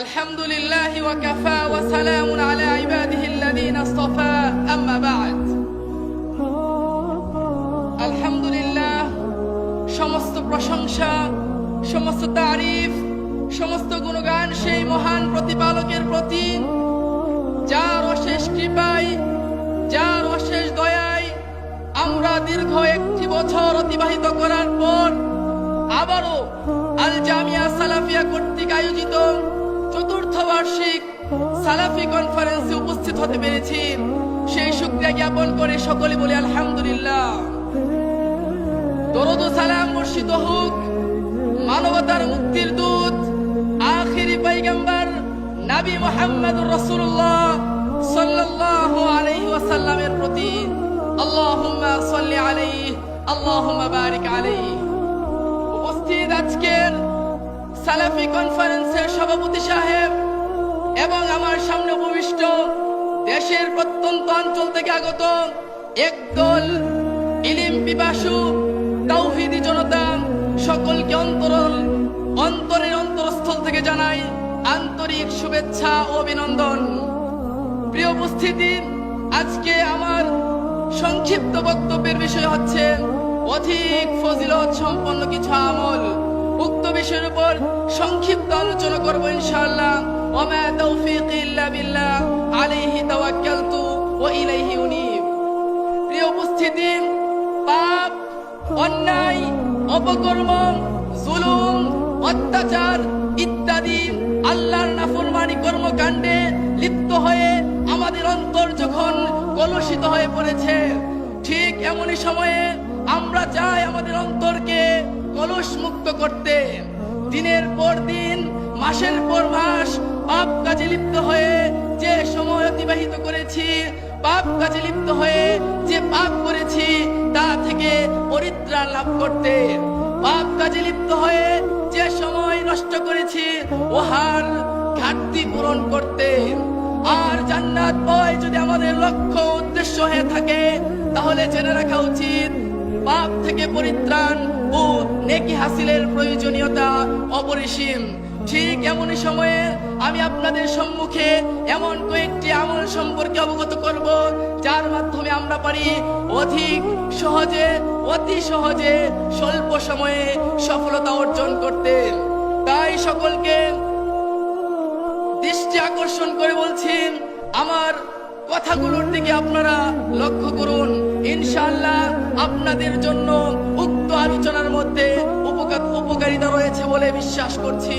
الحمد لله وكفى وسلام على عباده الذين اصطفى أما بعد الحمد لله সমস্ত প্রশংসা সমস্ত তারিফ সমস্ত গুণগান সেই মহান প্রতিপালকের প্রতি যার অশেষ কৃপায় যার অশেষ দয়ায় আমরা দীর্ঘ একটি বছর অতিবাহিত করার পর আবারও আল জামিয়া সালাফিয়া কর্তৃক আয়োজিত চতুর্থ বার্ষিক সালাফি কনফারেন্সে উপস্থিত হতে পেরেছি। সেই শুকরিয়া জ্ঞাপন করে সকলে বলি আলহামদুলিল্লাহ। দরুদ ও সালাম বর্ষিত হোক মানবতার মুক্তির দূত আখিরি পয়গম্বর নবী মুহাম্মদুর রাসূলুল্লাহ সাল্লাল্লাহু আলাইহি ওয়াসাল্লামের প্রতি। আল্লাহুম্মা সাল্লি আলাইহি আল্লাহুম্মা বারিক আলাইহি। উপস্থিত আজকের সালাফি কনফারেন্সের সভাপতি সাহেব এবং আমার সামনে উপবিষ্ট দেশের প্রত্যন্ত অঞ্চল থেকে আগত একদল ইলম পিপাসু তাওহীদি জনতা, সকলকে অন্তরের অন্তরস্থল থেকে জানাই আন্তরিক শুভেচ্ছা ও অভিনন্দন। প্রিয় উপস্থিতি, আজকে আমার সংক্ষিপ্ত বক্তব্যের বিষয় হচ্ছে অধিক ফজিলত সম্পন্ন কিছু আমল। উক্ত বিষয়ের উপর সংক্ষিপ্ত আলোচনা করব ইনশাআল্লাহ। ওয়া মা তাওফীকি ইল্লা বিল্লাহ আলাইহি তাওয়াক্কালতু ওয়া ইলাইহি উনীব। প্রিয় উপস্থিতি, পাপ, অন্যায়, অপকর্ম, জুলুম, অত্যাচার ইত্যাদি আল্লাহর নাফরমানি কর্মকাণ্ডে লিপ্ত হয়ে আমাদের অন্তর যখন কলুষিত হয়ে পড়েছে, ঠিক এমনই সময়ে আমরা চাই আমাদের অন্তরকে কলুষ মুক্ত করতে। দিনের পর দিন, মাসের পর মাস পাপ কাজে লিপ্ত হয়ে যে সময় অতিবাহিত করেছি, পাপ কাজে লিপ্ত হয়ে যে পাপ করেছি তা থেকে পরিত্রাণ লাভ করতে, পাপ কাজে লিপ্ত হয়ে যে সময় নষ্ট করেছি ওহার ঘাটতি পূরণ করতে। আর জান্নাত পাওয়াই যদি আমাদের লক্ষ্য উদ্দেশ্য হয়ে থাকে, তাহলে জেনে রাখা উচিত পাপ থেকে পরিত্রাণ ও নেকি হাসিলের প্রয়োজনীয়তা অপরিসীম। ঠিক এমনই সময়ে আমি আপনাদের সম্মুখে এমন কয়েকটি আমল সম্পর্কে অবগত করব, যার মাধ্যমে আমরা পারি অধিক সহজে, অতি সহজে, স্বল্প সময়ে সফলতা অর্জন করতে। তাই সকলকে দৃষ্টি আকর্ষণ করে বলছি, আমার কথাগুলোর দিকে আপনারা লক্ষ্য করুন। ইনশাআল্লাহ আপনাদের জন্য উক্ত আলোচনার মধ্যে উপকারিতা রয়েছে বলে বিশ্বাস করছি।